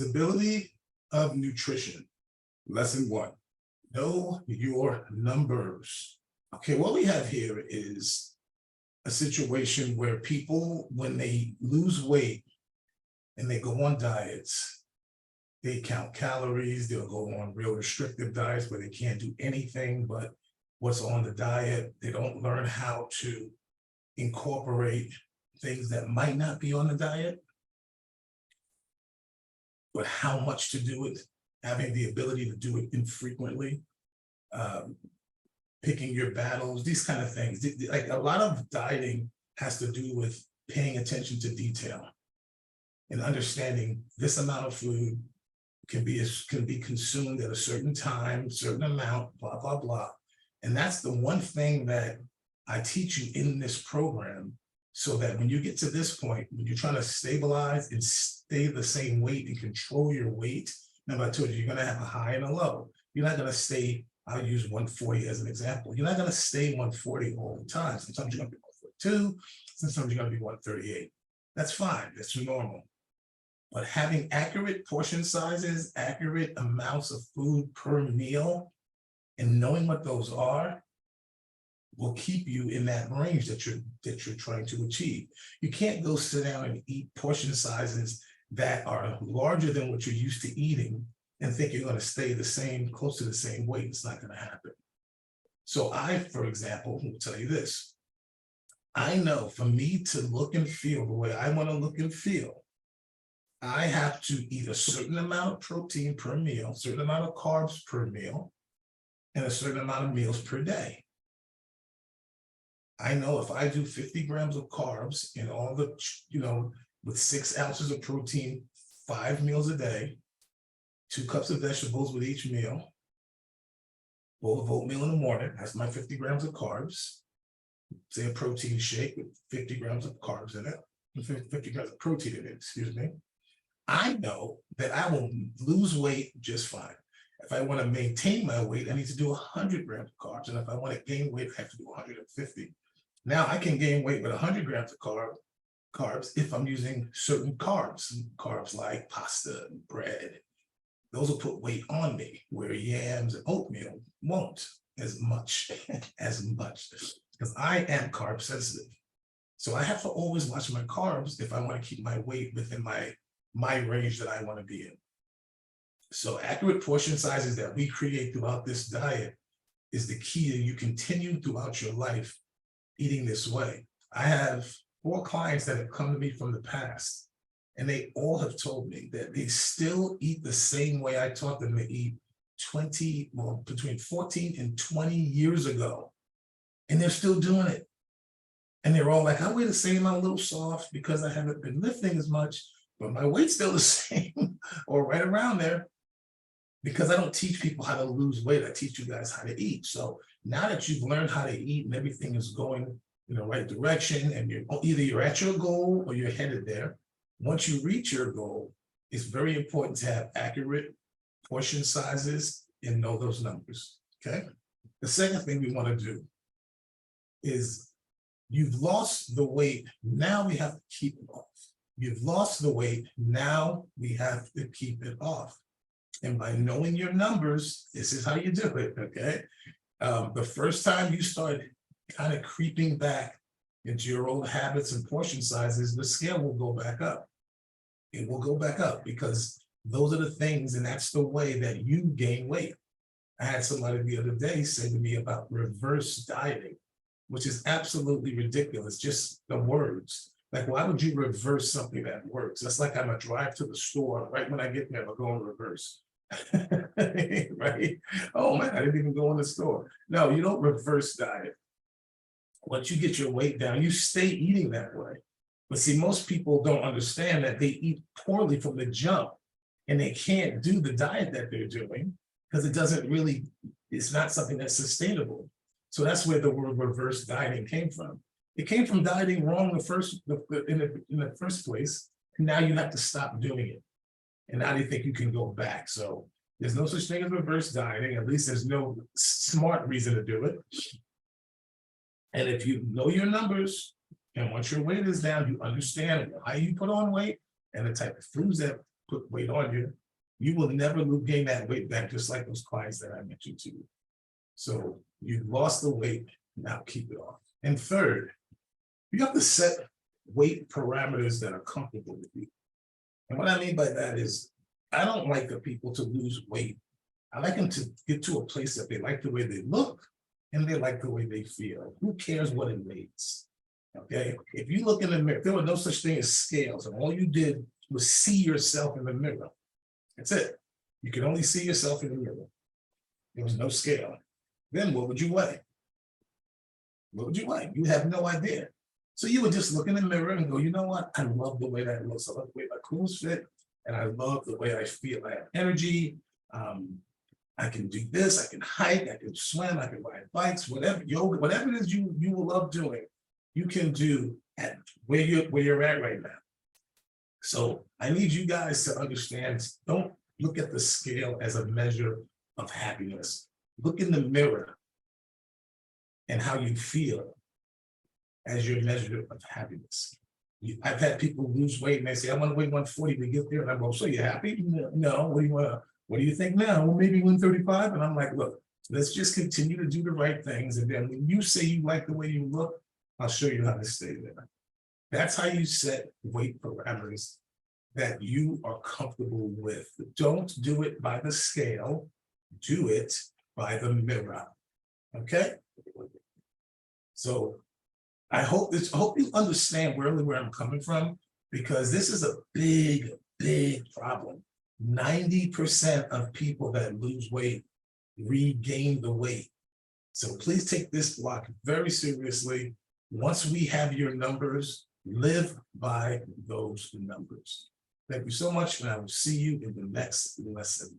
Stability of nutrition. Lesson 1, know your numbers. Okay, what we have here is a situation where people, when they lose weight and they go on diets, they count calories, they'll go on real restrictive diets where they can't do anything but what's on the diet. They don't learn how to incorporate things that might not be on the diet, but how much to do it, having the ability to do it infrequently, picking your battles, these kind of things. Like a lot of dieting has to do with paying attention to detail and understanding this amount of food can be consumed at a certain time, certain amount, blah, blah, blah. And that's the one thing that I teach you in this program, so that when you get to this point, when you're trying to stabilize and stay the same weight and control your weight, remember I told you, you're gonna have a high and a low. You're not gonna stay, I'll use 140 as an example. You're not gonna stay 140 all the time. Sometimes you're gonna be 142, sometimes you're gonna be 138. That's fine, that's normal. But having accurate portion sizes, accurate amounts of food per meal, and knowing what those are will keep you in that range that you're trying to achieve. You can't go sit down and eat portion sizes that are larger than what you're used to eating and think you're going to stay the same, close to the same weight. It's not going to happen. So I, for example, will tell you this. I know for me to look and feel the way I want to look and feel, I have to eat a certain amount of protein per meal, a certain amount of carbs per meal, and a certain amount of meals per day. I know if I do 50 grams of carbs and all the, with 6 ounces of protein, 5 meals a day, 2 cups of vegetables with each meal, bowl of oatmeal in the morning, that's my 50 grams of carbs, say a protein shake with 50 grams of carbs in it, 50 grams of protein in it, excuse me. I know that I will lose weight just fine. If I want to maintain my weight, I need to do 100 grams of carbs. And if I want to gain weight, I have to do 150. Now I can gain weight with 100 grams of carbs if I'm using certain carbs like pasta and bread. Those will put weight on me, where yams and oatmeal won't as much, because I am carb sensitive. So I have to always watch my carbs if I want to keep my weight within my range that I want to be in. So accurate portion sizes that we create throughout this diet is the key to you continue throughout your life eating this way. I have 4 clients that have come to me from the past, and they all have told me that they still eat the same way I taught them to eat between 14 and 20 years ago, and they're still doing it. And they're all like, I weigh the same, I'm a little soft because I haven't been lifting as much, but my weight's still the same or right around there, because I don't teach people how to lose weight. I teach you guys how to eat. So now that you've learned how to eat and everything is going in the right direction, and you're at your goal or you're headed there, once you reach your goal, it's very important to have accurate portion sizes and know those numbers, okay? The second thing we want to do is, you've lost the weight, now we have to keep it off. You've lost the weight, now we have to keep it off. And by knowing your numbers, this is how you do it, okay? The first time you start kind of creeping back into your old habits and portion sizes, the scale will go back up. It will go back up because those are the things, and that's the way that you gain weight. I had somebody the other day say to me about reverse dieting, which is absolutely ridiculous, just the words. Like, why would you reverse something that works? That's like I'm gonna drive to the store, right when I get there, I'm going to reverse. Right? Oh man, I didn't even go in the store. No, you don't reverse diet. Once you get your weight down, you stay eating that way. But see, most people don't understand that they eat poorly from the jump, and they can't do the diet that they're doing because it doesn't really, it's not something that's sustainable. So that's where the word reverse dieting came from. It came from dieting wrong in the first place, and now you have to stop doing it. And now they think you can go back. So there's no such thing as reverse dieting. At least there's no smart reason to do it. And if you know your numbers, and once your weight is down, you understand why you put on weight and the type of foods that put weight on you, you will never gain that weight back, just like those clients that I mentioned to you. So you lost the weight, now keep it off. And third, you have to set weight parameters that are comfortable with you. And what I mean by that is, I don't like the people to lose weight. I like them to get to a place that they like the way they look and they like the way they feel. Who cares what it weighs? Okay, if you look in the mirror, there was no such thing as scales, and all you did was see yourself in the mirror. That's it. You could only see yourself in the mirror. There was no scale. Then what would you weigh? What would you weigh? You have no idea. So you would just look in the mirror and go, you know what? I love the way that looks. I love the way my clothes fit, and I love the way I feel. I have energy. I can do this. I can hike. I can swim. I can ride bikes. Whatever yoga, whatever it is you will love doing, you can do at where you're at right now. So I need you guys to understand, don't look at the scale as a measure of happiness. Look in the mirror and how you feel as your measure of happiness. I've had people lose weight and they say, I want to weigh 140 to get there. And I go, so you happy? No, what do you think now? Well, maybe 135. And I'm like, look, let's just continue to do the right things. And then when you say you like the way you look, I'll show you how to stay there. That's how you set weight parameters that you are comfortable with. Don't do it by the scale, do it by the mirror. Okay? So I hope you understand really where I'm coming from, because this is a big, big problem. 90% of people that lose weight regain the weight. So please take this block very seriously. Once we have your numbers, live by those numbers. Thank you so much, and I will see you in the next lesson.